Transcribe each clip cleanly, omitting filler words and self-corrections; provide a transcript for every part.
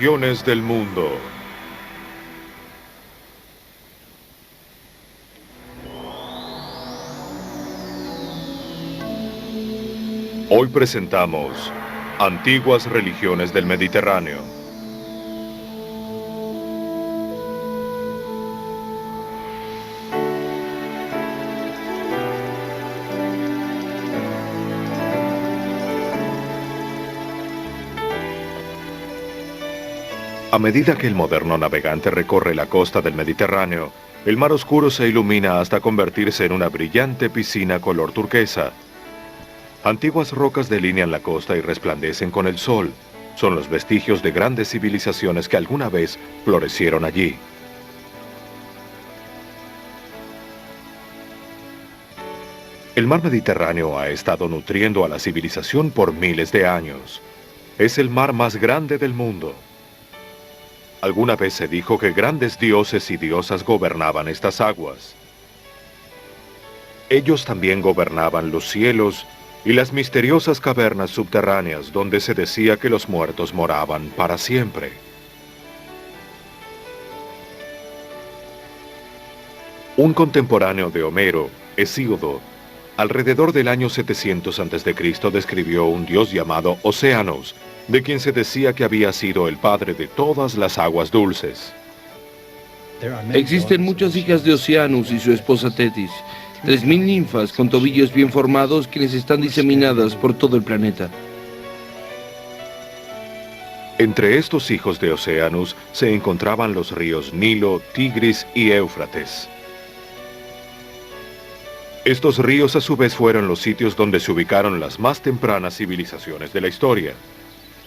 religiones del mundo. Hoy presentamos Antiguas religiones del Mediterráneo. A medida que el moderno navegante recorre la costa del Mediterráneo, el mar oscuro se ilumina hasta convertirse en una brillante piscina color turquesa. Antiguas rocas delinean la costa y resplandecen con el sol. Son los vestigios de grandes civilizaciones que alguna vez florecieron allí. El mar Mediterráneo ha estado nutriendo a la civilización por miles de años. Es el mar más grande del mundo. Alguna vez se dijo que grandes dioses y diosas gobernaban estas aguas. Ellos también gobernaban los cielos y las misteriosas cavernas subterráneas donde se decía que los muertos moraban para siempre. Un contemporáneo de Homero, Hesíodo, alrededor del año 700 a.C., describió un dios llamado Océanos, de quien se decía que había sido el padre de todas las aguas dulces. Existen muchas hijas de Oceanus y su esposa Tetis, 3000 ninfas con tobillos bien formados quienes están diseminadas por todo el planeta. Entre estos hijos de Oceanus se encontraban los ríos Nilo, Tigris y Éufrates. Estos ríos a su vez fueron los sitios donde se ubicaron las más tempranas civilizaciones de la historia.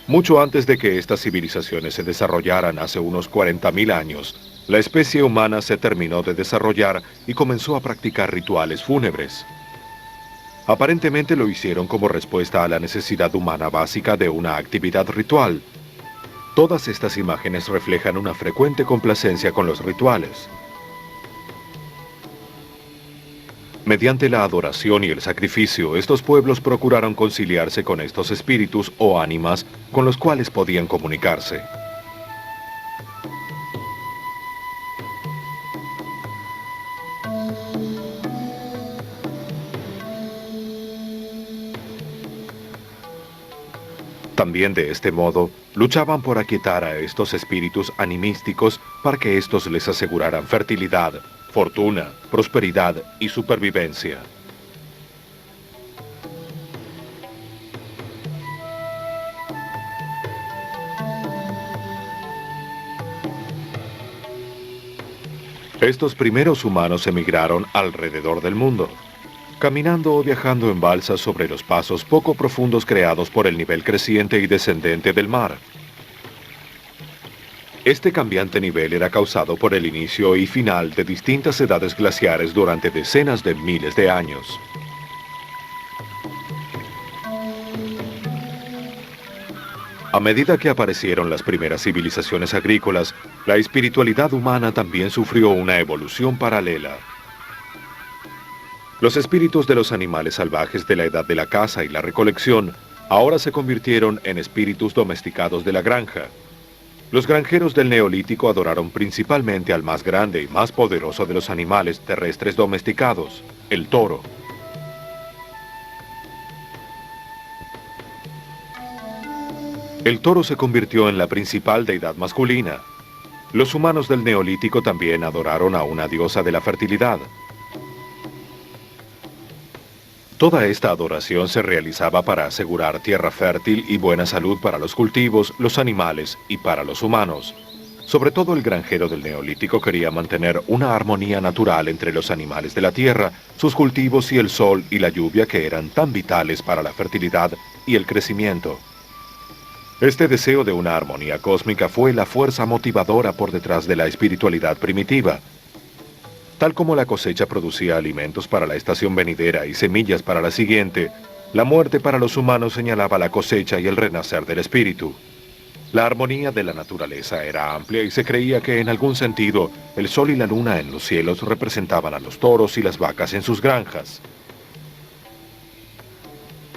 Mucho antes de que estas civilizaciones se desarrollaran hace unos 40.000 años, la especie humana se terminó de desarrollar y comenzó a practicar rituales fúnebres. Aparentemente lo hicieron como respuesta a la necesidad humana básica de una actividad ritual. Todas estas imágenes reflejan una frecuente complacencia con los rituales. Mediante la adoración y el sacrificio, estos pueblos procuraron conciliarse con estos espíritus o ánimas con los cuales podían comunicarse. También de este modo, luchaban por aquietar a estos espíritus animísticos para que estos les aseguraran fertilidad, fortuna, prosperidad y supervivencia. Estos primeros humanos emigraron alrededor del mundo, caminando o viajando en balsas sobre los pasos poco profundos creados por el nivel creciente y descendente del mar. Este cambiante nivel era causado por el inicio y final de distintas edades glaciares durante decenas de miles de años. A medida que aparecieron las primeras civilizaciones agrícolas, la espiritualidad humana también sufrió una evolución paralela. Los espíritus de los animales salvajes de la edad de la caza y la recolección ahora se convirtieron en espíritus domesticados de la granja. Los granjeros del Neolítico adoraron principalmente al más grande y más poderoso de los animales terrestres domesticados, el toro. El toro se convirtió en la principal deidad masculina. Los humanos del Neolítico también adoraron a una diosa de la fertilidad. Toda esta adoración se realizaba para asegurar tierra fértil y buena salud para los cultivos, los animales y para los humanos. Sobre todo el granjero del Neolítico quería mantener una armonía natural entre los animales de la tierra, sus cultivos y el sol y la lluvia que eran tan vitales para la fertilidad y el crecimiento. Este deseo de una armonía cósmica fue la fuerza motivadora por detrás de la espiritualidad primitiva. Tal como la cosecha producía alimentos para la estación venidera y semillas para la siguiente, la muerte para los humanos señalaba la cosecha y el renacer del espíritu. La armonía de la naturaleza era amplia y se creía que en algún sentido el sol y la luna en los cielos representaban a los toros y las vacas en sus granjas.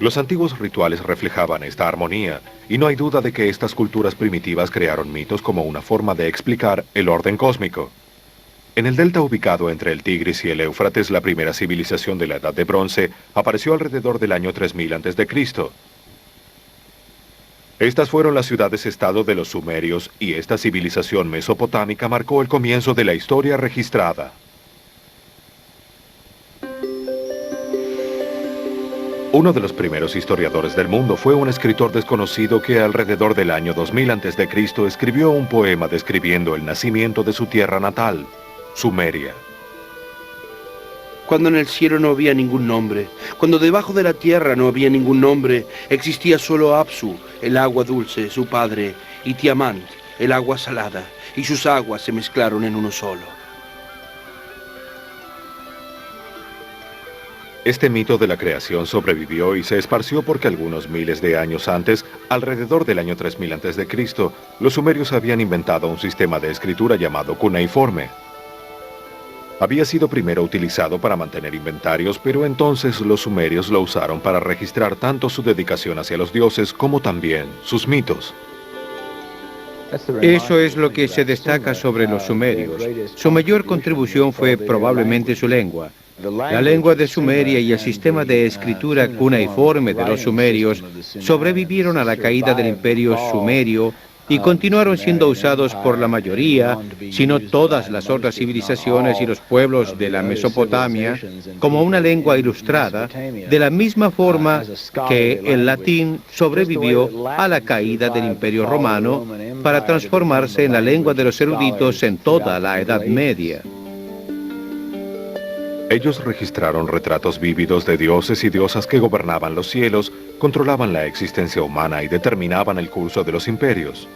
Los antiguos rituales reflejaban esta armonía, y no hay duda de que estas culturas primitivas crearon mitos como una forma de explicar el orden cósmico. En el delta ubicado entre el Tigris y el Éufrates, la primera civilización de la Edad de Bronce apareció alrededor del año 3000 a.C. Estas fueron las ciudades-estado de los sumerios, y esta civilización mesopotámica marcó el comienzo de la historia registrada. Uno de los primeros historiadores del mundo fue un escritor desconocido que alrededor del año 2000 a.C. escribió un poema describiendo el nacimiento de su tierra natal, Sumeria. Cuando en el cielo no había ningún nombre, cuando debajo de la tierra no había ningún nombre, existía solo Apsu, el agua dulce, su padre, y Tiamant, el agua salada, y sus aguas se mezclaron en uno solo. Este mito de la creación sobrevivió y se esparció porque algunos miles de años antes, alrededor del año 3000 a.C., los sumerios habían inventado un sistema de escritura llamado cuneiforme. Había sido primero utilizado para mantener inventarios, pero entonces los sumerios lo usaron para registrar tanto su dedicación hacia los dioses como también sus mitos. Eso es lo que se destaca sobre los sumerios. Su mayor contribución fue probablemente su lengua. La lengua de Sumeria y el sistema de escritura cuneiforme de los sumerios sobrevivieron a la caída del imperio sumerio y continuaron siendo usados por la mayoría, si no todas las otras civilizaciones y los pueblos de la Mesopotamia, como una lengua ilustrada, de la misma forma que el latín sobrevivió a la caída del imperio romano para transformarse en la lengua de los eruditos en toda la Edad Media. Ellos registraron retratos vívidos de dioses y diosas que gobernaban los cielos, controlaban la existencia humana y determinaban el curso de los imperios.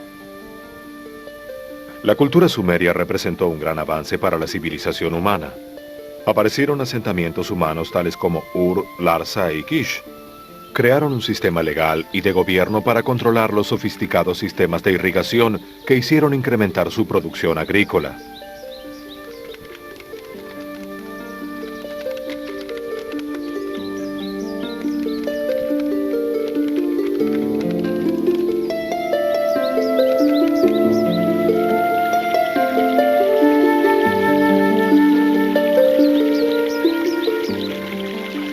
La cultura sumeria representó un gran avance para la civilización humana. Aparecieron asentamientos humanos tales como Ur, Larsa y Kish. Crearon un sistema legal y de gobierno para controlar los sofisticados sistemas de irrigación que hicieron incrementar su producción agrícola.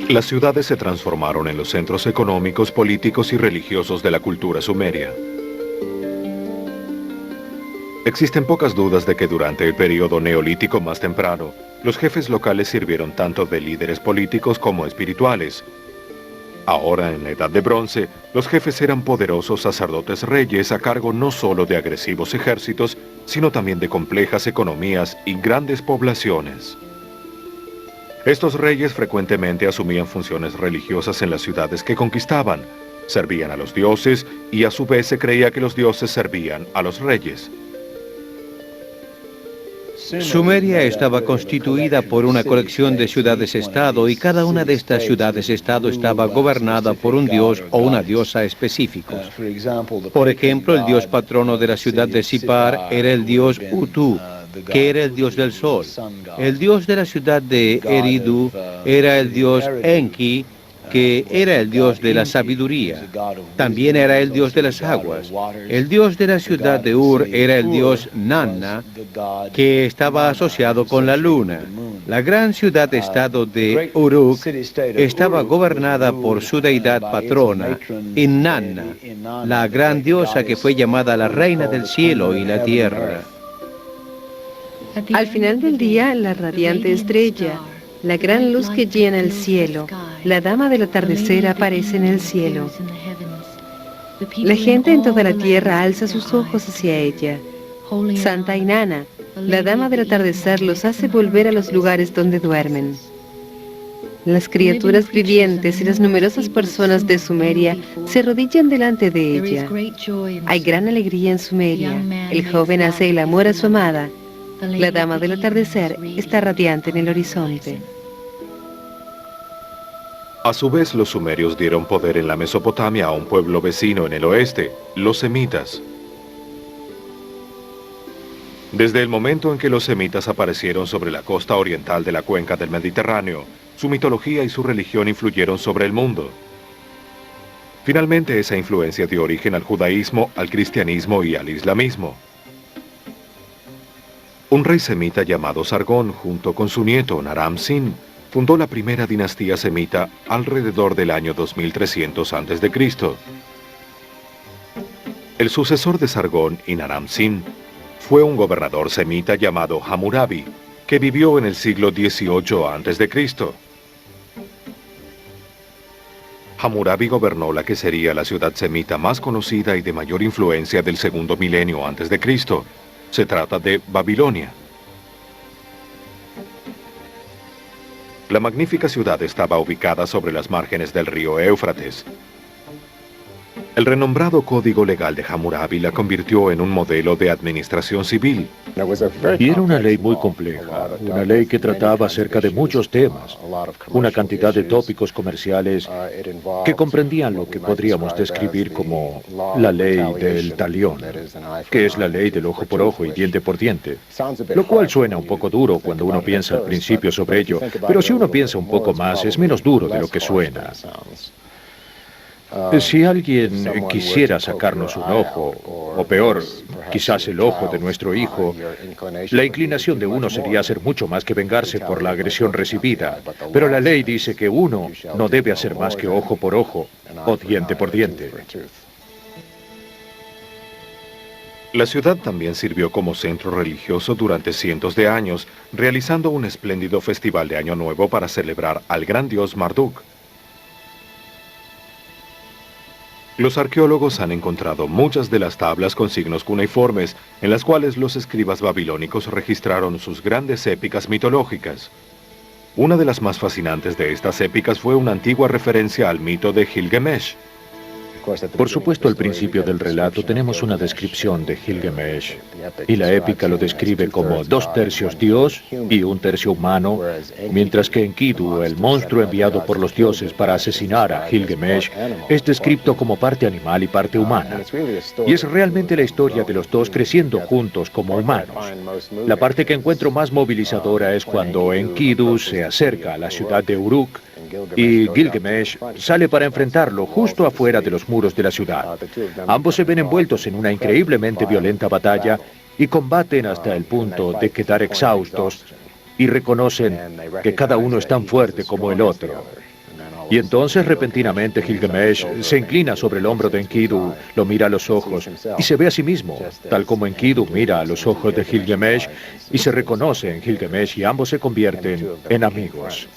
Las ciudades se transformaron en los centros económicos, políticos y religiosos de la cultura sumeria. Existen pocas dudas de que durante el período neolítico más temprano, los jefes locales sirvieron tanto de líderes políticos como espirituales. Ahora, en la Edad de Bronce, los jefes eran poderosos sacerdotes reyes a cargo no solo de agresivos ejércitos, sino también de complejas economías y grandes poblaciones. Estos reyes frecuentemente asumían funciones religiosas en las ciudades que conquistaban, servían a los dioses y a su vez se creía que los dioses servían a los reyes. Sumeria estaba constituida por una colección de ciudades-estado y cada una de estas ciudades-estado estaba gobernada por un dios o una diosa específicos. Por ejemplo, el dios patrono de la ciudad de Sipar era el dios Utu, que era el dios del sol. El dios de la ciudad de Eridu era el dios Enki, que era el dios de la sabiduría. También era el dios de las aguas. El dios de la ciudad de Ur era el dios Nanna, que estaba asociado con la luna. La gran ciudad-estado de Uruk estaba gobernada por su deidad patrona, Inanna, la gran diosa que fue llamada la reina del cielo y la tierra. Al final del día, la radiante estrella, la gran luz que llena el cielo, la dama del atardecer aparece en el cielo. La gente en toda la tierra alza sus ojos hacia ella. Santa Inanna, la dama del atardecer, los hace volver a los lugares donde duermen. Las criaturas vivientes y las numerosas personas de Sumeria se arrodillan delante de ella. Hay gran alegría en Sumeria. El joven hace el amor a su amada. La dama del atardecer está radiante en el horizonte. A su vez, los sumerios dieron poder en la Mesopotamia a un pueblo vecino en el oeste, los semitas. Desde el momento en que los semitas aparecieron sobre la costa oriental de la cuenca del Mediterráneo, su mitología y su religión influyeron sobre el mundo. Finalmente, esa influencia dio origen al judaísmo, al cristianismo y al islamismo. Un rey semita llamado Sargón, junto con su nieto Naram-Sin, fundó la primera dinastía semita alrededor del año 2300 a.C. El sucesor de Sargón y Naram-Sin fue un gobernador semita llamado Hammurabi, que vivió en el siglo XVIII a.C. Hammurabi gobernó la que sería la ciudad semita más conocida y de mayor influencia del segundo milenio antes de Cristo. Se trata de Babilonia. La magnífica ciudad estaba ubicada sobre las márgenes del río Éufrates. El renombrado Código Legal de Hammurabi la convirtió en un modelo de administración civil. Y era una ley muy compleja, una ley que trataba acerca de muchos temas, una cantidad de tópicos comerciales que comprendían lo que podríamos describir como la ley del talión, que es la ley del ojo por ojo y diente por diente, lo cual suena un poco duro cuando uno piensa al principio sobre ello, pero si uno piensa un poco más es menos duro de lo que suena. Si alguien quisiera sacarnos un ojo, o peor, quizás el ojo de nuestro hijo, la inclinación de uno sería hacer mucho más que vengarse por la agresión recibida. Pero la ley dice que uno no debe hacer más que ojo por ojo o diente por diente. La ciudad también sirvió como centro religioso durante cientos de años, realizando un espléndido festival de Año Nuevo para celebrar al gran dios Marduk. Los arqueólogos han encontrado muchas de las tablas con signos cuneiformes en las cuales los escribas babilónicos registraron sus grandes épicas mitológicas. Una de las más fascinantes de estas épicas fue una antigua referencia al mito de Gilgamesh. Por supuesto, al principio del relato tenemos una descripción de Gilgamesh, y la épica lo describe como 2/3 dios y 1/3 humano, mientras que Enkidu, el monstruo enviado por los dioses para asesinar a Gilgamesh, es descrito como parte animal y parte humana. Y es realmente la historia de los dos creciendo juntos como humanos. La parte que encuentro más movilizadora es cuando Enkidu se acerca a la ciudad de Uruk, y Gilgamesh sale para enfrentarlo justo afuera de los muros de la ciudad. Ambos se ven envueltos en una increíblemente violenta batalla y combaten hasta el punto de quedar exhaustos y reconocen que cada uno es tan fuerte como el otro. Y entonces repentinamente Gilgamesh se inclina sobre el hombro de Enkidu, lo mira a los ojos y se ve a sí mismo, tal como Enkidu mira a los ojos de Gilgamesh y se reconoce en Gilgamesh y ambos se convierten en amigos.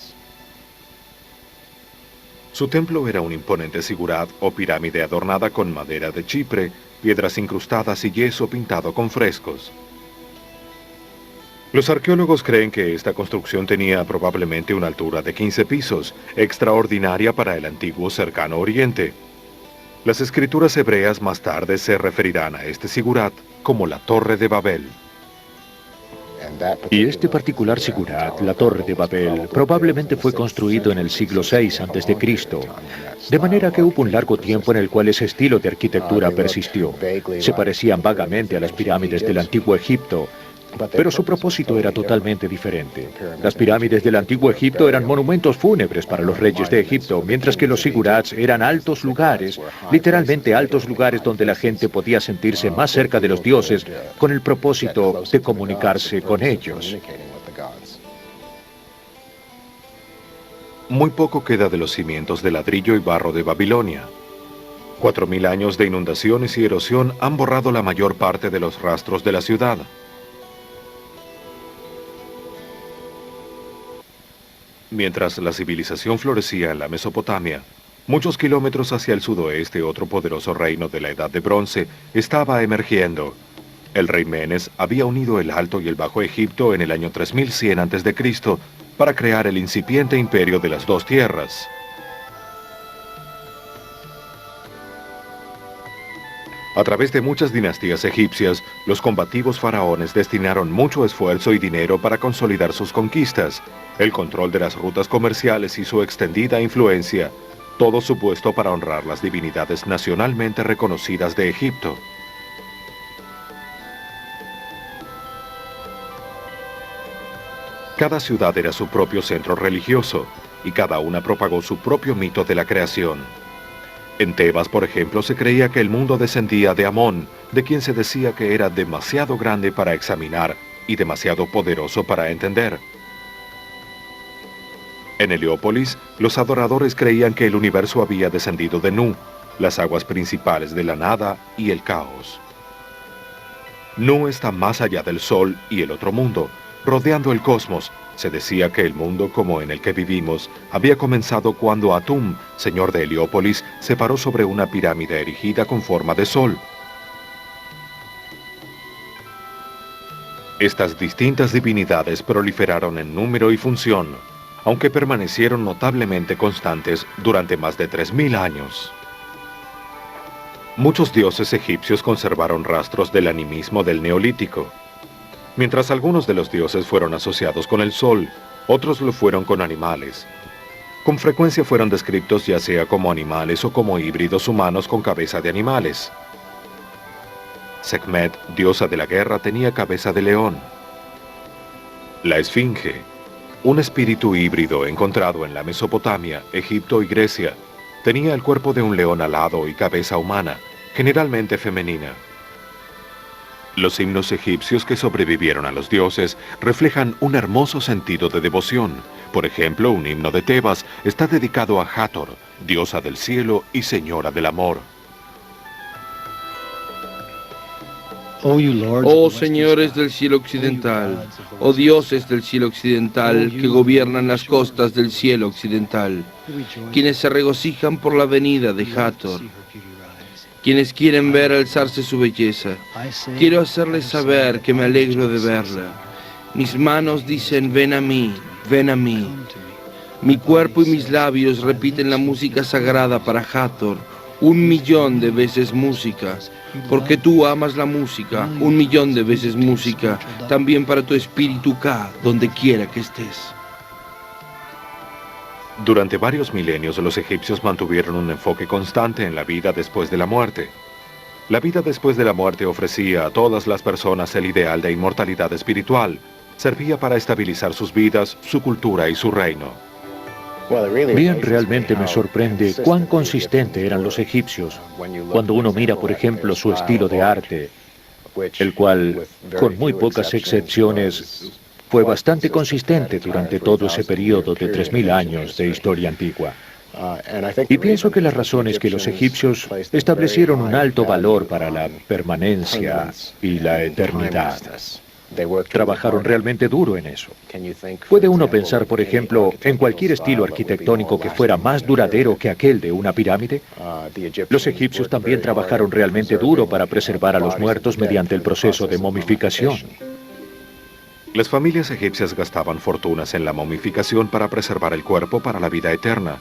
Su templo era un imponente zigurat o pirámide adornada con madera de Chipre, piedras incrustadas y yeso pintado con frescos. Los arqueólogos creen que esta construcción tenía probablemente una altura de 15 pisos, extraordinaria para el antiguo cercano oriente. Las escrituras hebreas más tarde se referirán a este zigurat como la Torre de Babel. Y este particular zigurat, la Torre de Babel, probablemente fue construido en el siglo VI a.C., de manera que hubo un largo tiempo en el cual ese estilo de arquitectura persistió. Se parecían vagamente a las pirámides del antiguo Egipto, pero su propósito era totalmente diferente. Las pirámides del antiguo Egipto eran monumentos fúnebres para los reyes de Egipto, mientras que los zigurats eran altos lugares, literalmente altos lugares donde la gente podía sentirse más cerca de los dioses con el propósito de comunicarse con ellos. Muy poco queda de los cimientos de ladrillo y barro de Babilonia. 4000 años de inundaciones y erosión han borrado la mayor parte de los rastros de la ciudad. Mientras la civilización florecía en la Mesopotamia, muchos kilómetros hacia el sudoeste otro poderoso reino de la Edad de Bronce estaba emergiendo. El rey Menes había unido el Alto y el Bajo Egipto en el año 3100 a.C. para crear el incipiente imperio de las dos tierras. A través de muchas dinastías egipcias, los combativos faraones destinaron mucho esfuerzo y dinero para consolidar sus conquistas, el control de las rutas comerciales y su extendida influencia, todo supuesto para honrar las divinidades nacionalmente reconocidas de Egipto. Cada ciudad era su propio centro religioso, y cada una propagó su propio mito de la creación. En Tebas, por ejemplo, se creía que el mundo descendía de Amón, de quien se decía que era demasiado grande para examinar y demasiado poderoso para entender. En Heliópolis, los adoradores creían que el universo había descendido de Nu, las aguas principales de la nada y el caos. Nu está más allá del Sol y el otro mundo, rodeando el cosmos. Se decía que el mundo como en el que vivimos había comenzado cuando Atum, señor de Heliópolis, se paró sobre una pirámide erigida con forma de sol. Estas distintas divinidades proliferaron en número y función, aunque permanecieron notablemente constantes durante más de 3000 años. Muchos dioses egipcios conservaron rastros del animismo del Neolítico. Mientras algunos de los dioses fueron asociados con el sol, otros lo fueron con animales. Con frecuencia fueron descritos ya sea como animales o como híbridos humanos con cabeza de animales. Sekhmet, diosa de la guerra, tenía cabeza de león. La Esfinge, un espíritu híbrido encontrado en la Mesopotamia, Egipto y Grecia, tenía el cuerpo de un león alado y cabeza humana, generalmente femenina. Los himnos egipcios que sobrevivieron a los dioses reflejan un hermoso sentido de devoción. Por ejemplo, un himno de Tebas está dedicado a Hathor, diosa del cielo y señora del amor. Oh señores del cielo occidental, oh dioses del cielo occidental que gobiernan las costas del cielo occidental, quienes se regocijan por la venida de Hathor, quienes quieren ver alzarse su belleza. Quiero hacerles saber que me alegro de verla. Mis manos dicen, ven a mí, ven a mí. Mi cuerpo y mis labios repiten la música sagrada para Hathor, 1.000.000 de veces música. Porque tú amas la música, 1.000.000 de veces música, también para tu espíritu Ka, donde quiera que estés. Durante varios milenios los egipcios mantuvieron un enfoque constante en la vida después de la muerte. La vida después de la muerte ofrecía a todas las personas el ideal de inmortalidad espiritual. Servía para estabilizar sus vidas, su cultura y su reino. Bien, realmente me sorprende cuán consistentes eran los egipcios. Cuando uno mira, por ejemplo, su estilo de arte, el cual, con muy pocas excepciones, fue bastante consistente durante todo ese periodo de 3000 años de historia antigua. Y pienso que la razón es que los egipcios establecieron un alto valor para la permanencia y la eternidad. Trabajaron realmente duro en eso. ¿Puede uno pensar, por ejemplo, en cualquier estilo arquitectónico que fuera más duradero que aquel de una pirámide? Los egipcios también trabajaron realmente duro para preservar a los muertos mediante el proceso de momificación. Las familias egipcias gastaban fortunas en la momificación para preservar el cuerpo para la vida eterna.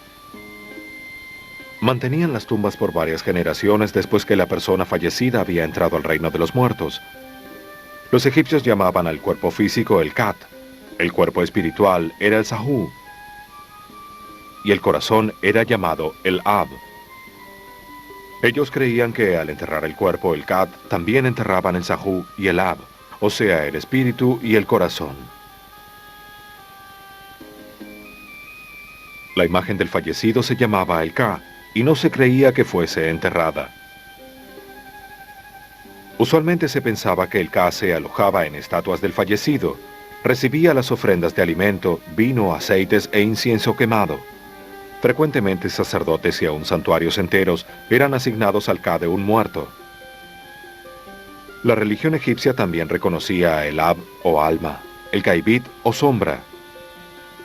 Mantenían las tumbas por varias generaciones después que la persona fallecida había entrado al reino de los muertos. Los egipcios llamaban al cuerpo físico el Kat, el cuerpo espiritual era el Sahu, y el corazón era llamado el Ab. Ellos creían que al enterrar el cuerpo, el Kat, también enterraban el Sahu y el Ab, o sea, el espíritu y el corazón. La imagen del fallecido se llamaba el Ka, y no se creía que fuese enterrada. Usualmente se pensaba que el Ka se alojaba en estatuas del fallecido, recibía las ofrendas de alimento, vino, aceites e incienso quemado. Frecuentemente sacerdotes y aún santuarios enteros eran asignados al Ka de un muerto. La religión egipcia también reconocía el Ab o alma, el Gaibit o sombra,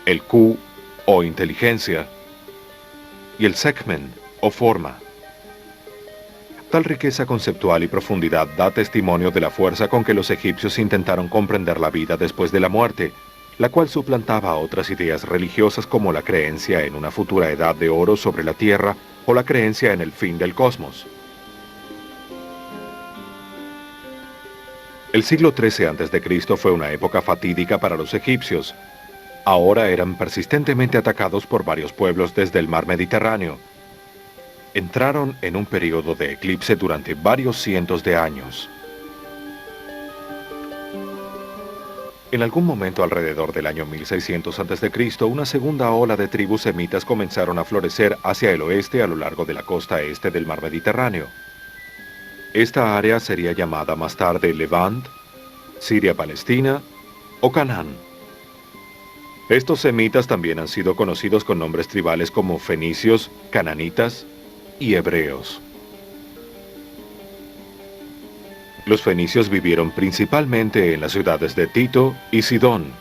el Ku o inteligencia y el Sekmen o forma. Tal riqueza conceptual y profundidad da testimonio de la fuerza con que los egipcios intentaron comprender la vida después de la muerte, la cual suplantaba otras ideas religiosas como la creencia en una futura edad de oro sobre la tierra o la creencia en el fin del cosmos. El siglo XIII a.C. fue una época fatídica para los egipcios. Ahora eran persistentemente atacados por varios pueblos desde el mar Mediterráneo. Entraron en un periodo de eclipse durante varios cientos de años. En algún momento alrededor del año 1600 a.C., una segunda ola de tribus semitas comenzaron a florecer hacia el oeste a lo largo de la costa este del mar Mediterráneo. Esta área sería llamada más tarde Levant, Siria-Palestina o Canaán. Estos semitas también han sido conocidos con nombres tribales como fenicios, cananitas y hebreos. Los fenicios vivieron principalmente en las ciudades de Tito y Sidón,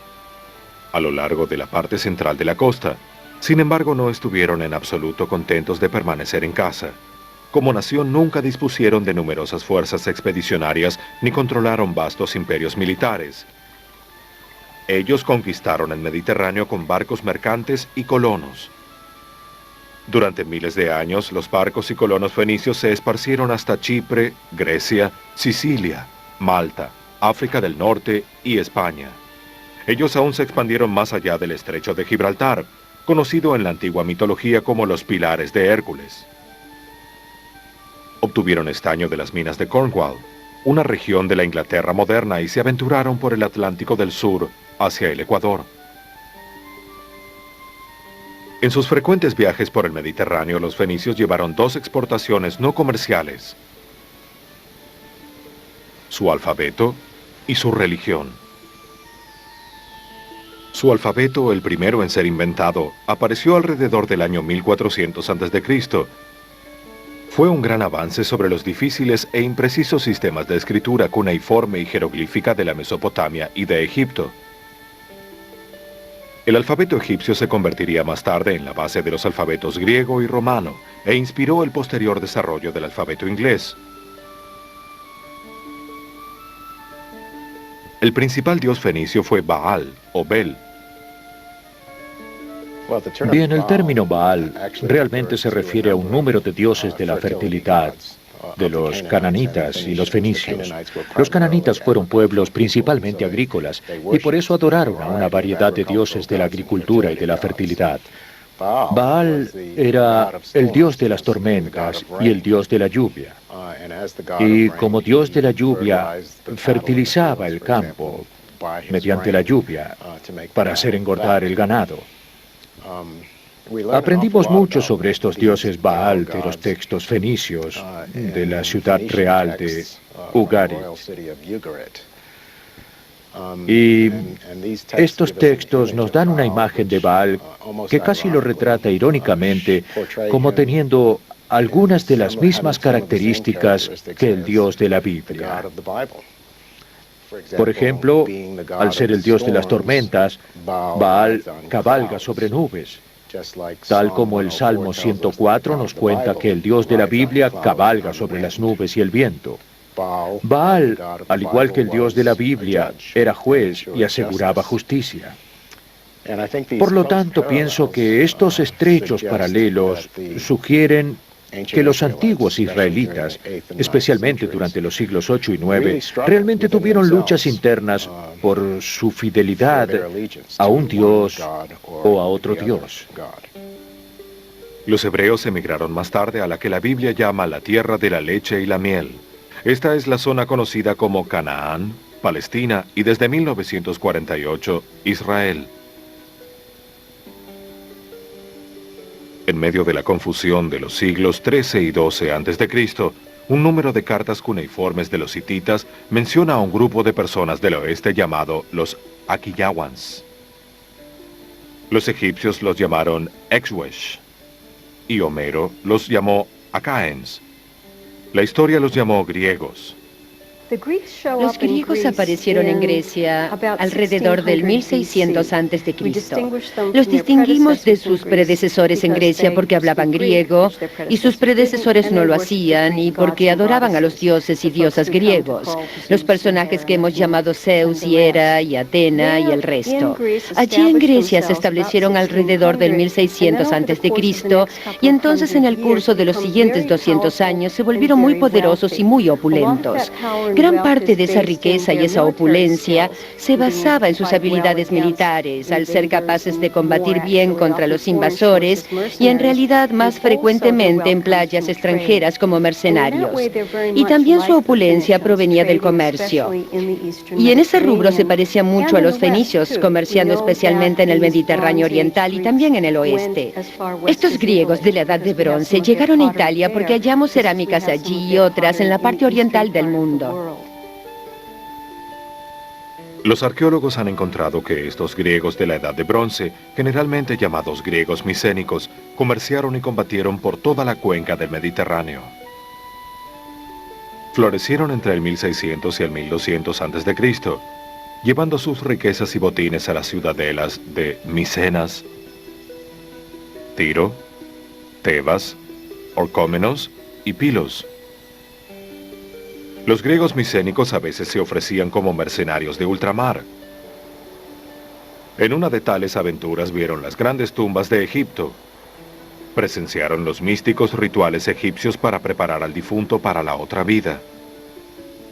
a lo largo de la parte central de la costa. Sin embargo, no estuvieron en absoluto contentos de permanecer en casa. Como nación nunca dispusieron de numerosas fuerzas expedicionarias ni controlaron vastos imperios militares. Ellos conquistaron el Mediterráneo con barcos mercantes y colonos. Durante miles de años, los barcos y colonos fenicios se esparcieron hasta Chipre, Grecia, Sicilia, Malta, África del Norte y España. Ellos aún se expandieron más allá del estrecho de Gibraltar, conocido en la antigua mitología como los Pilares de Hércules. Obtuvieron estaño de las minas de Cornwall, una región de la Inglaterra moderna, y se aventuraron por el Atlántico del Sur hacia el Ecuador. En sus frecuentes viajes por el Mediterráneo, los fenicios llevaron dos exportaciones no comerciales: su alfabeto y su religión. Su alfabeto, el primero en ser inventado, apareció alrededor del año 1400 a.C. Fue un gran avance sobre los difíciles e imprecisos sistemas de escritura cuneiforme y jeroglífica de la Mesopotamia y de Egipto. El alfabeto egipcio se convertiría más tarde en la base de los alfabetos griego y romano e inspiró el posterior desarrollo del alfabeto inglés. El principal dios fenicio fue Baal o Bel. Bien, el término Baal realmente se refiere a un número de dioses de la fertilidad, de los cananitas y los fenicios. Los cananitas fueron pueblos principalmente agrícolas y por eso adoraron a una variedad de dioses de la agricultura y de la fertilidad. Baal era el dios de las tormentas y el dios de la lluvia. Y como dios de la lluvia, fertilizaba el campo mediante la lluvia para hacer engordar el ganado. Aprendimos mucho sobre estos dioses Baal de los textos fenicios de la ciudad real de Ugarit. Y estos textos nos dan una imagen de Baal que casi lo retrata irónicamente como teniendo algunas de las mismas características que el dios de la Biblia. Por ejemplo, al ser el dios de las tormentas, Baal cabalga sobre nubes, tal como el Salmo 104 nos cuenta que el dios de la Biblia cabalga sobre las nubes y el viento. Baal, al igual que el dios de la Biblia, era juez y aseguraba justicia. Por lo tanto, pienso que estos estrechos paralelos sugieren que los antiguos israelitas, especialmente durante los siglos 8 y 9, realmente tuvieron luchas internas por su fidelidad a un dios o a otro dios. Los hebreos emigraron más tarde a la que la Biblia llama la tierra de la leche y la miel. Esta es la zona conocida como Canaán, Palestina y desde 1948, Israel. En medio de la confusión de los siglos 13 y 12 a.C., un número de cartas cuneiformes de los hititas menciona a un grupo de personas del oeste llamado los Aquillawans. Los egipcios los llamaron Exwesh y Homero los llamó Acaens. La historia los llamó griegos. Los griegos aparecieron en Grecia alrededor del 1600 a.C. Los distinguimos de sus predecesores en Grecia porque hablaban griego y sus predecesores no lo hacían y porque adoraban a los dioses y diosas griegos, los personajes que hemos llamado Zeus y Hera y Atena y el resto. Allí en Grecia se establecieron alrededor del 1600 a.C. y entonces en el curso de los siguientes 200 años se volvieron muy poderosos y muy opulentos. gran parte de esa riqueza y esa opulencia se basaba en sus habilidades militares, al ser capaces de combatir bien contra los invasores y en realidad más frecuentemente en playas extranjeras como mercenarios. Y también su opulencia provenía del comercio. Y en ese rubro se parecía mucho a los fenicios, comerciando especialmente en el Mediterráneo oriental y también en el oeste. Estos griegos de la Edad de Bronce llegaron a Italia porque hallamos cerámicas allí y otras en la parte oriental del mundo. Los arqueólogos han encontrado que estos griegos de la Edad de Bronce, generalmente llamados griegos micénicos, comerciaron y combatieron por toda la cuenca del Mediterráneo. Florecieron entre el 1600 y el 1200 a.C., llevando sus riquezas y botines a las ciudadelas de Micenas, Tiro, Tebas, Orcómenos y Pilos. Los griegos micénicos a veces se ofrecían como mercenarios de ultramar. En una de tales aventuras vieron las grandes tumbas de Egipto. Presenciaron los místicos rituales egipcios para preparar al difunto para la otra vida.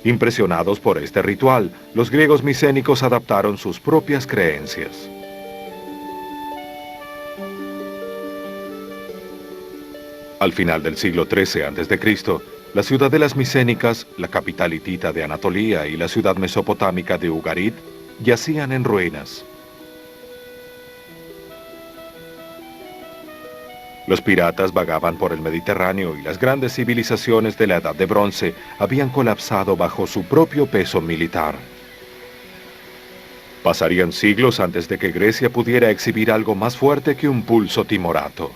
Impresionados por este ritual, los griegos micénicos adaptaron sus propias creencias. Al final del siglo XIII a.C., las ciudadelas micénicas, la capital hitita de Anatolia y la ciudad mesopotámica de Ugarit, yacían en ruinas. Los piratas vagaban por el Mediterráneo y las grandes civilizaciones de la Edad de Bronce habían colapsado bajo su propio peso militar. Pasarían siglos antes de que Grecia pudiera exhibir algo más fuerte que un pulso timorato.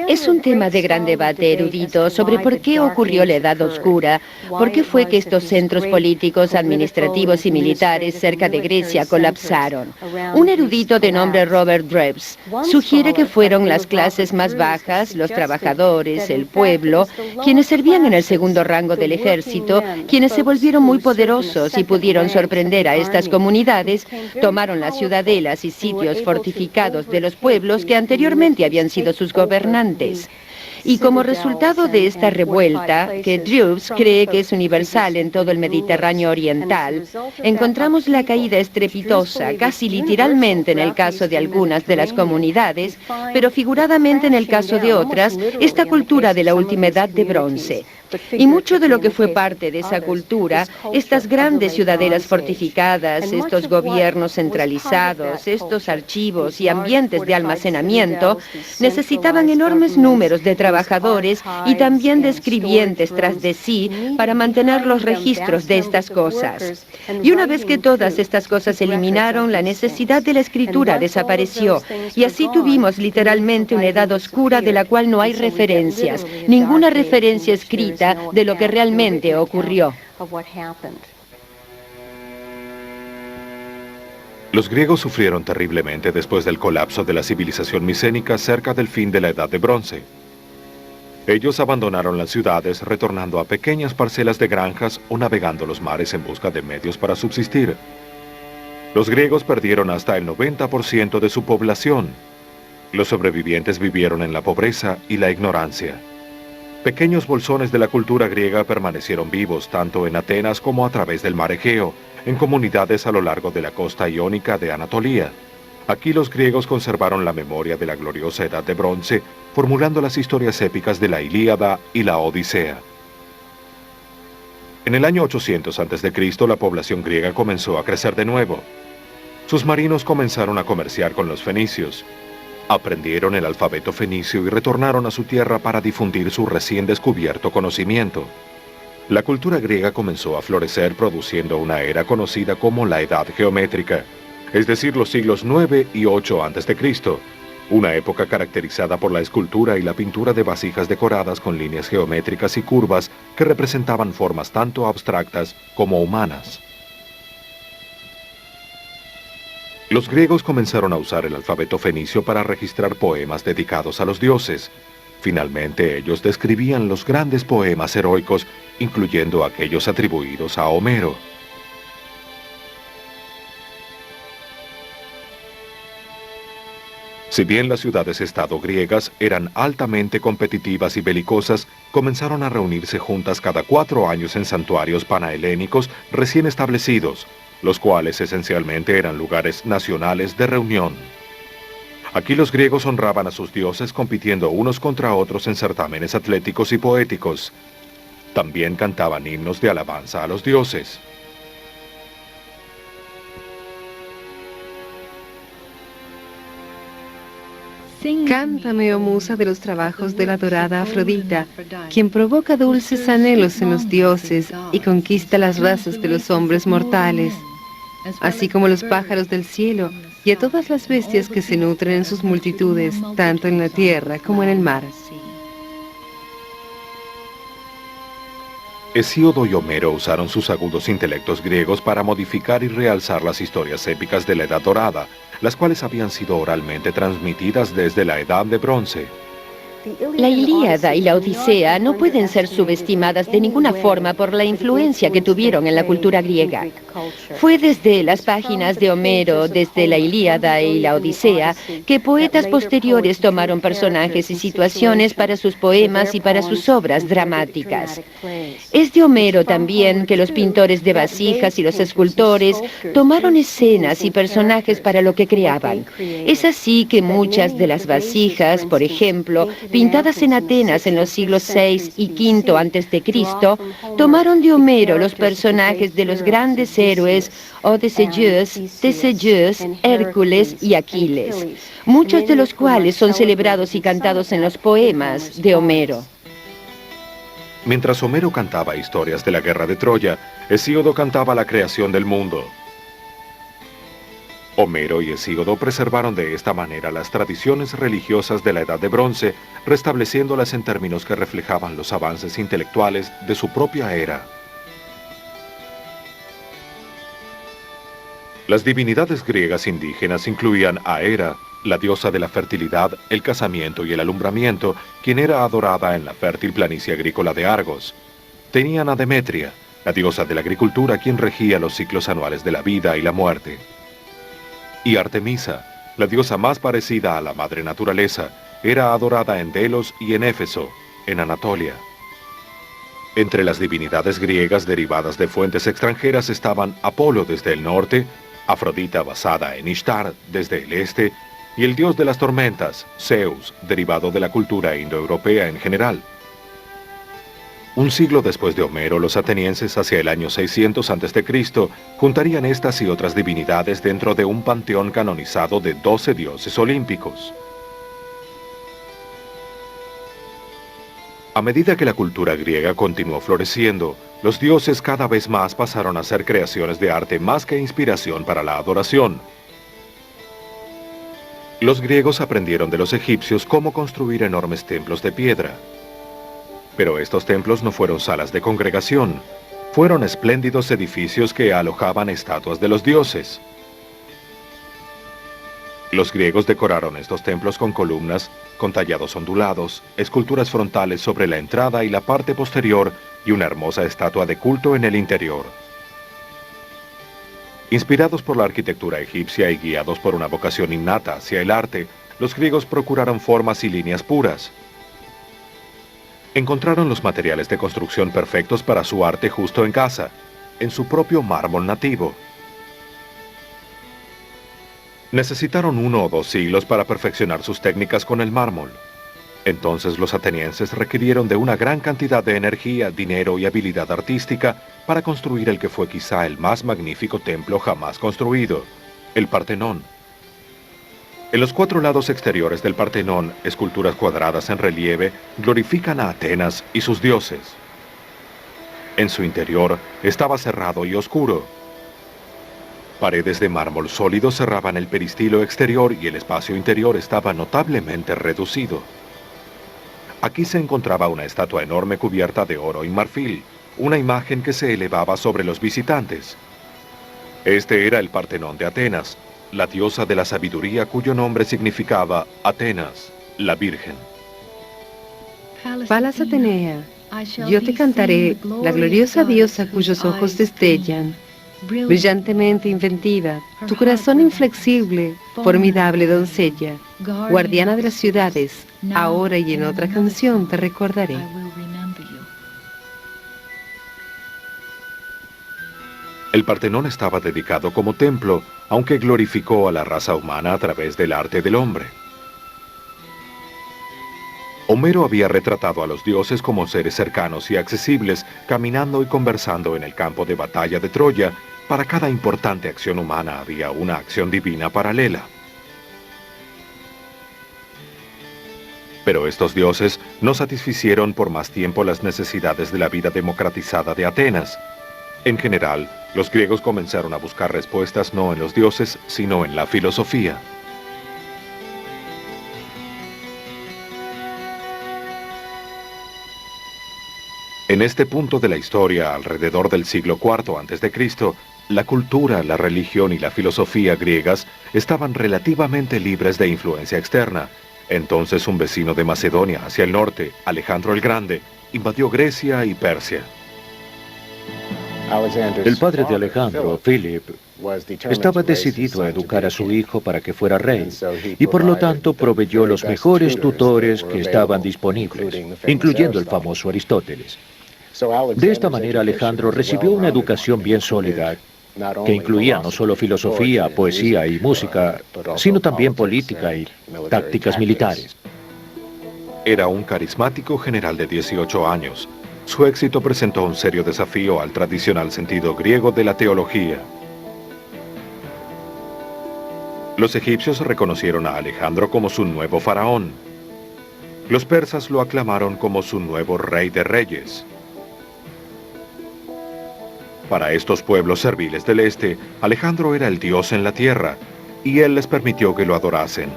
Es un tema de gran debate erudito sobre por qué ocurrió la Edad Oscura, por qué fue que estos centros políticos, administrativos y militares cerca de Grecia colapsaron. Un erudito de nombre Robert Drebs sugiere que fueron las clases más bajas, los trabajadores, el pueblo, quienes servían en el segundo rango del ejército, quienes se volvieron muy poderosos y pudieron sorprender a estas comunidades, tomaron las ciudadelas y sitios fortificados de los pueblos que anteriormente habían sido sus gobernantes. Y como resultado de esta revuelta, que Drebs cree que es universal en todo el Mediterráneo oriental, encontramos la caída estrepitosa, casi literalmente en el caso de algunas de las comunidades, pero figuradamente en el caso de otras, esta cultura de la última edad de bronce. Y mucho de lo que fue parte de esa cultura, estas grandes ciudadelas fortificadas, estos gobiernos centralizados, estos archivos y ambientes de almacenamiento, necesitaban enormes números de trabajadores y también de escribientes tras de sí para mantener los registros de estas cosas. Y una vez que todas estas cosas se eliminaron, la necesidad de la escritura desapareció, y así tuvimos literalmente una edad oscura de la cual no hay referencias, ninguna referencia escrita de lo que realmente ocurrió. Los griegos sufrieron terriblemente después del colapso de la civilización micénica cerca del fin de la Edad de Bronce. Ellos abandonaron las ciudades retornando a pequeñas parcelas de granjas o navegando los mares en busca de medios para subsistir. Los griegos perdieron hasta el 90% de su población. Los sobrevivientes vivieron en la pobreza y la ignorancia. Pequeños bolsones de la cultura griega permanecieron vivos tanto en Atenas como a través del mar Egeo, en comunidades a lo largo de la costa iónica de Anatolia. Aquí los griegos conservaron la memoria de la gloriosa Edad de Bronce, formulando las historias épicas de la Ilíada y la Odisea. En el año 800 a.C., la población griega comenzó a crecer de nuevo. Sus marinos comenzaron a comerciar con los fenicios. Aprendieron el alfabeto fenicio y retornaron a su tierra para difundir su recién descubierto conocimiento. La cultura griega comenzó a florecer produciendo una era conocida como la Edad Geométrica, es decir, los siglos 9 y 8 a.C., una época caracterizada por la escultura y la pintura de vasijas decoradas con líneas geométricas y curvas que representaban formas tanto abstractas como humanas. Los griegos comenzaron a usar el alfabeto fenicio para registrar poemas dedicados a los dioses. Finalmente, ellos describían los grandes poemas heroicos, incluyendo aquellos atribuidos a Homero. Si bien las ciudades-estado griegas eran altamente competitivas y belicosas, comenzaron a reunirse juntas cada 4 años en santuarios panhelénicos recién establecidos, los cuales esencialmente eran lugares nacionales de reunión. Aquí los griegos honraban a sus dioses compitiendo unos contra otros en certámenes atléticos y poéticos. También cantaban himnos de alabanza a los dioses. Cántame, oh musa de los trabajos de la dorada Afrodita, quien provoca dulces anhelos en los dioses y conquista las razas de los hombres mortales, así como los pájaros del cielo y a todas las bestias que se nutren en sus multitudes, tanto en la tierra como en el mar. Hesíodo y Homero usaron sus agudos intelectos griegos para modificar y realzar las historias épicas de la Edad Dorada, las cuales habían sido oralmente transmitidas desde la Edad de Bronce. La Ilíada y la Odisea no pueden ser subestimadas de ninguna forma por la influencia que tuvieron en la cultura griega. Fue desde las páginas de Homero, desde la Ilíada y la Odisea, que poetas posteriores tomaron personajes y situaciones para sus poemas y para sus obras dramáticas. Es de Homero también que los pintores de vasijas y los escultores tomaron escenas y personajes para lo que creaban. Es así que muchas de las vasijas, por ejemplo, pintadas en Atenas en los siglos VI y V a.C., tomaron de Homero los personajes de los grandes héroes Odysseus, Teseus, Hércules y Aquiles, muchos de los cuales son celebrados y cantados en los poemas de Homero. Mientras Homero cantaba historias de la guerra de Troya, Hesíodo cantaba la creación del mundo. Homero y Hesíodo preservaron de esta manera las tradiciones religiosas de la Edad de Bronce, restableciéndolas en términos que reflejaban los avances intelectuales de su propia era. Las divinidades griegas indígenas incluían a Hera, la diosa de la fertilidad, el casamiento y el alumbramiento, quien era adorada en la fértil planicie agrícola de Argos. Tenían a Demetria, la diosa de la agricultura, quien regía los ciclos anuales de la vida y la muerte. Y Artemisa, la diosa más parecida a la madre naturaleza, era adorada en Delos y en Éfeso, en Anatolia. Entre las divinidades griegas derivadas de fuentes extranjeras estaban Apolo desde el norte, Afrodita basada en Ishtar desde el este, y el dios de las tormentas, Zeus, derivado de la cultura indoeuropea en general. Un siglo después de Homero, los atenienses, hacia el año 600 a.C., juntarían estas y otras divinidades dentro de un panteón canonizado de 12 dioses olímpicos. A medida que la cultura griega continuó floreciendo, los dioses cada vez más pasaron a ser creaciones de arte más que inspiración para la adoración. Los griegos aprendieron de los egipcios cómo construir enormes templos de piedra. Pero estos templos no fueron salas de congregación, fueron espléndidos edificios que alojaban estatuas de los dioses. Los griegos decoraron estos templos con columnas, con tallados ondulados, esculturas frontales sobre la entrada y la parte posterior y una hermosa estatua de culto en el interior. Inspirados por la arquitectura egipcia y guiados por una vocación innata hacia el arte, los griegos procuraron formas y líneas puras. Encontraron los materiales de construcción perfectos para su arte justo en casa, en su propio mármol nativo. Necesitaron 1 o 2 siglos para perfeccionar sus técnicas con el mármol. Entonces los atenienses requirieron de una gran cantidad de energía, dinero y habilidad artística para construir el que fue quizá el más magnífico templo jamás construido, el Partenón. En los 4 lados exteriores del Partenón, esculturas cuadradas en relieve glorifican a Atenas y sus dioses. En su interior estaba cerrado y oscuro. Paredes de mármol sólido cerraban el peristilo exterior y el espacio interior estaba notablemente reducido. Aquí se encontraba una estatua enorme cubierta de oro y marfil, una imagen que se elevaba sobre los visitantes. Este era el Partenón de Atenas, la diosa de la sabiduría cuyo nombre significaba Atenas, la Virgen. Palas Atenea, yo te cantaré, la gloriosa diosa cuyos ojos destellan, brillantemente inventiva, tu corazón inflexible, formidable doncella, guardiana de las ciudades, ahora y en otra canción te recordaré. El Partenón estaba dedicado como templo, aunque glorificó a la raza humana a través del arte del hombre. Homero había retratado a los dioses como seres cercanos y accesibles, caminando y conversando en el campo de batalla de Troya. Para cada importante acción humana había una acción divina paralela. Pero estos dioses no satisficieron por más tiempo las necesidades de la vida democratizada de Atenas. En general, los griegos comenzaron a buscar respuestas no en los dioses, sino en la filosofía. En este punto de la historia, alrededor del siglo IV a.C., la cultura, la religión y la filosofía griegas estaban relativamente libres de influencia externa. Entonces un vecino de Macedonia hacia el norte, Alejandro el Grande, invadió Grecia y Persia. El padre de Alejandro, Philip, estaba decidido a educar a su hijo para que fuera rey, y por lo tanto proveyó los mejores tutores que estaban disponibles, incluyendo el famoso Aristóteles. De esta manera Alejandro recibió una educación bien sólida, que incluía no solo filosofía, poesía y música, sino también política y tácticas militares. Era un carismático general de 18 años. Su éxito presentó un serio desafío al tradicional sentido griego de la teología. Los egipcios reconocieron a Alejandro como su nuevo faraón. Los persas lo aclamaron como su nuevo rey de reyes. Para estos pueblos serviles del este, Alejandro era el dios en la tierra, y él les permitió que lo adorasen.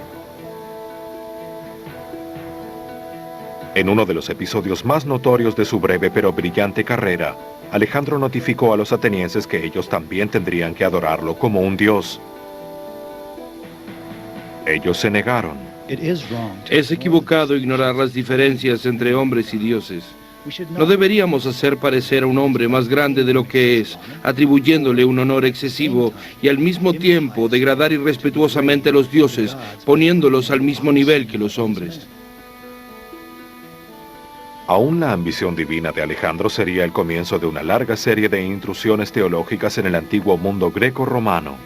En uno de los episodios más notorios de su breve pero brillante carrera, Alejandro notificó a los atenienses que ellos también tendrían que adorarlo como un dios. Ellos se negaron. Es equivocado ignorar las diferencias entre hombres y dioses. No deberíamos hacer parecer a un hombre más grande de lo que es, atribuyéndole un honor excesivo y al mismo tiempo degradar irrespetuosamente a los dioses, poniéndolos al mismo nivel que los hombres. Aún la ambición divina de Alejandro sería el comienzo de una larga serie de intrusiones teológicas en el antiguo mundo greco-romano.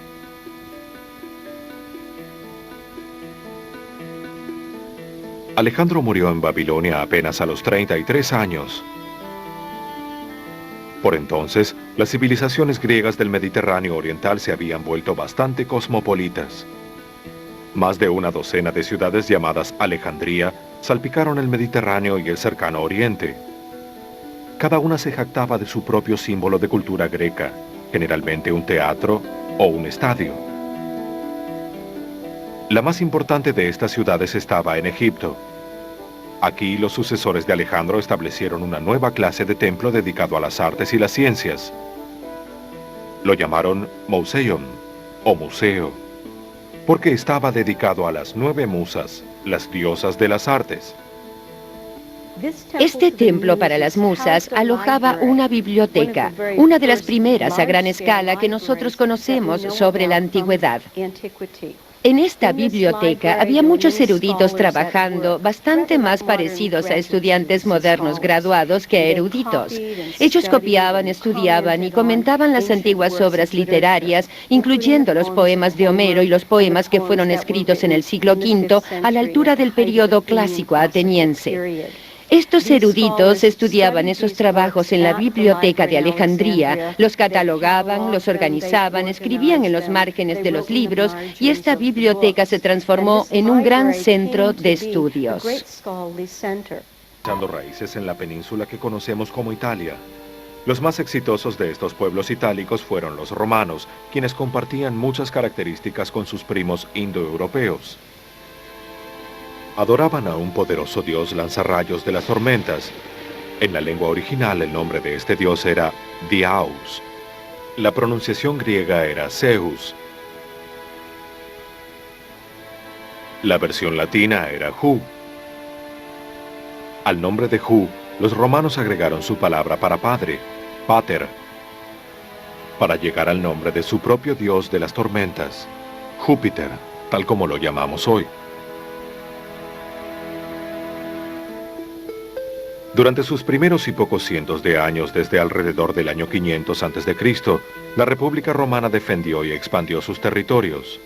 Alejandro murió en Babilonia apenas a los 33 años. Por entonces, las civilizaciones griegas del Mediterráneo oriental se habían vuelto bastante cosmopolitas. Más de una docena de ciudades llamadas Alejandría salpicaron el Mediterráneo y el cercano Oriente. Cada una se jactaba de su propio símbolo de cultura greca, generalmente un teatro o un estadio. La más importante de estas ciudades estaba en Egipto. Aquí los sucesores de Alejandro establecieron una nueva clase de templo dedicado a las artes y las ciencias. Lo llamaron Mouseion, o museo, porque estaba dedicado a las 9 musas, las diosas de las artes. Este templo para las musas alojaba una biblioteca, una de las primeras a gran escala que nosotros conocemos sobre la antigüedad. En esta biblioteca había muchos eruditos trabajando, bastante más parecidos a estudiantes modernos graduados que a eruditos. Ellos copiaban, estudiaban y comentaban las antiguas obras literarias, incluyendo los poemas de Homero y los poemas que fueron escritos en el siglo V a la altura del período clásico ateniense. Estos eruditos estudiaban esos trabajos en la biblioteca de Alejandría, los catalogaban, los organizaban, escribían en los márgenes de los libros y esta biblioteca se transformó en un gran centro de estudios. Echando raíces en la península que conocemos como Italia. Los más exitosos de estos pueblos itálicos fueron los romanos, quienes compartían muchas características con sus primos indoeuropeos. Adoraban a un poderoso dios lanzarrayos de las tormentas. En la lengua original el nombre de este dios era Diaus. La pronunciación griega era Zeus. La versión latina era Hu. Al nombre de Hu, los romanos agregaron su palabra para padre, pater. para llegar al nombre de su propio dios de las tormentas, Júpiter, tal como lo llamamos hoy. Durante sus primeros y pocos cientos de años, desde alrededor del año 500 a.C., la República Romana defendió y expandió sus territorios.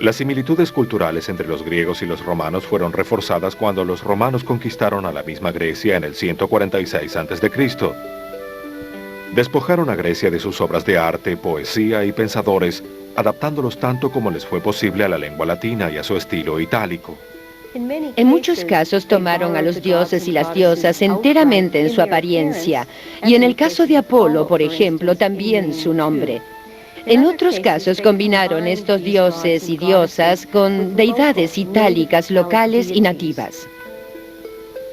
Las similitudes culturales entre los griegos y los romanos fueron reforzadas cuando los romanos conquistaron a la misma Grecia en el 146 a.C. Despojaron a Grecia de sus obras de arte, poesía y pensadores, adaptándolos tanto como les fue posible a la lengua latina y a su estilo itálico. En muchos casos tomaron a los dioses y las diosas enteramente en su apariencia, y en el caso de Apolo, por ejemplo, también su nombre. En otros casos combinaron estos dioses y diosas con deidades itálicas locales y nativas.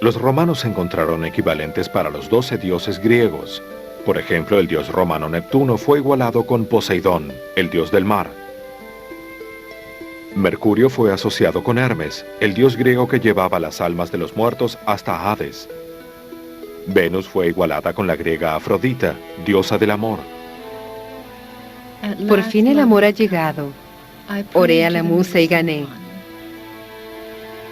Los romanos encontraron equivalentes para los 12 dioses griegos. Por ejemplo, el dios romano Neptuno fue igualado con Poseidón, el dios del mar. Mercurio fue asociado con Hermes, el dios griego que llevaba las almas de los muertos hasta Hades. Venus fue igualada con la griega Afrodita, diosa del amor. Por fin el amor ha llegado. Oré a la musa y gané.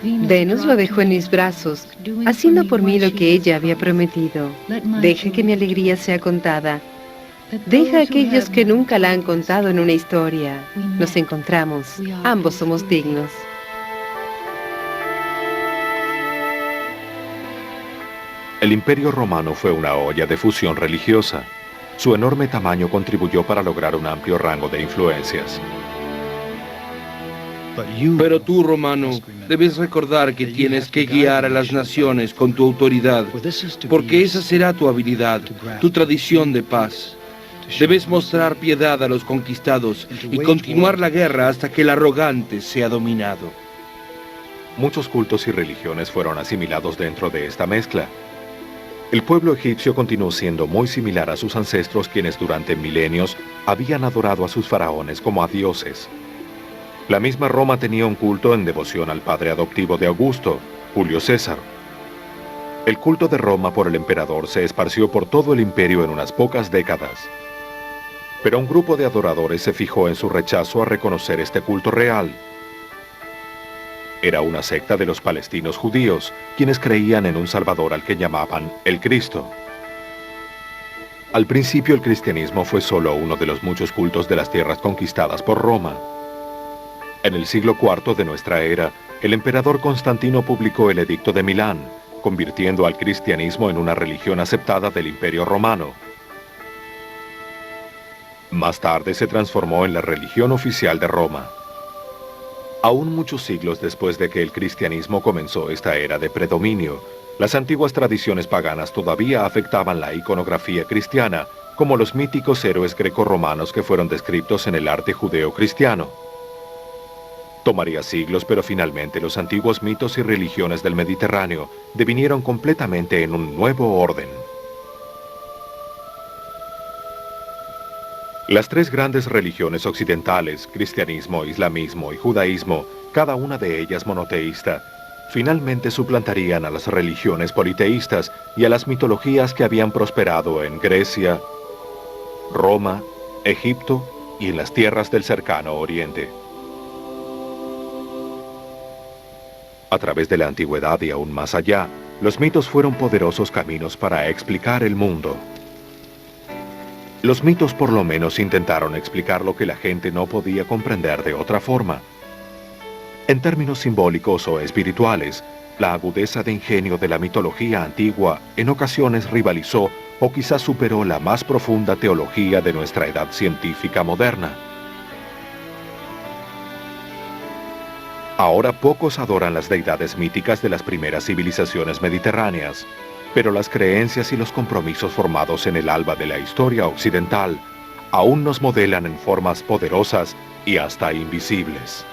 Venus lo dejó en mis brazos, haciendo por mí lo que ella había prometido. Deja que mi alegría sea contada. Deja a aquellos que nunca la han contado en una historia. Nos encontramos. Ambos somos dignos. El Imperio Romano fue una olla de fusión religiosa. Su enorme tamaño contribuyó para lograr un amplio rango de influencias. Pero tú, romano, debes recordar que tienes que guiar a las naciones con tu autoridad, porque esa será tu habilidad, tu tradición de paz. Debes mostrar piedad a los conquistados y continuar la guerra hasta que el arrogante sea dominado. Muchos cultos y religiones fueron asimilados dentro de esta mezcla. El pueblo egipcio continuó siendo muy similar a sus ancestros, quienes durante milenios habían adorado a sus faraones como a dioses. La misma Roma tenía un culto en devoción al padre adoptivo de Augusto, Julio César. El culto de Roma por el emperador se esparció por todo el imperio en unas pocas décadas. Pero un grupo de adoradores se fijó en su rechazo a reconocer este culto real. Era una secta de los palestinos judíos, quienes creían en un Salvador al que llamaban el Cristo. Al principio el cristianismo fue solo uno de los muchos cultos de las tierras conquistadas por Roma. En el siglo IV de nuestra era, el emperador Constantino publicó el Edicto de Milán, convirtiendo al cristianismo en una religión aceptada del Imperio Romano. Más tarde se transformó en la religión oficial de Roma. Aún muchos siglos después de que el cristianismo comenzó esta era de predominio, las antiguas tradiciones paganas todavía afectaban la iconografía cristiana, como los míticos héroes grecorromanos que fueron descritos en el arte judeo-cristiano. Tomaría siglos, pero finalmente los antiguos mitos y religiones del Mediterráneo devinieron completamente en un nuevo orden. Las tres grandes religiones occidentales, cristianismo, islamismo y judaísmo, cada una de ellas monoteísta, finalmente suplantarían a las religiones politeístas y a las mitologías que habían prosperado en Grecia, Roma, Egipto y en las tierras del cercano Oriente. A través de la antigüedad y aún más allá, los mitos fueron poderosos caminos para explicar el mundo. Los mitos por lo menos intentaron explicar lo que la gente no podía comprender de otra forma. En términos simbólicos o espirituales, la agudeza de ingenio de la mitología antigua en ocasiones rivalizó o quizás superó la más profunda teología de nuestra edad científica moderna. Ahora pocos adoran las deidades míticas de las primeras civilizaciones mediterráneas, pero las creencias y los compromisos formados en el alba de la historia occidental aún nos modelan en formas poderosas y hasta invisibles.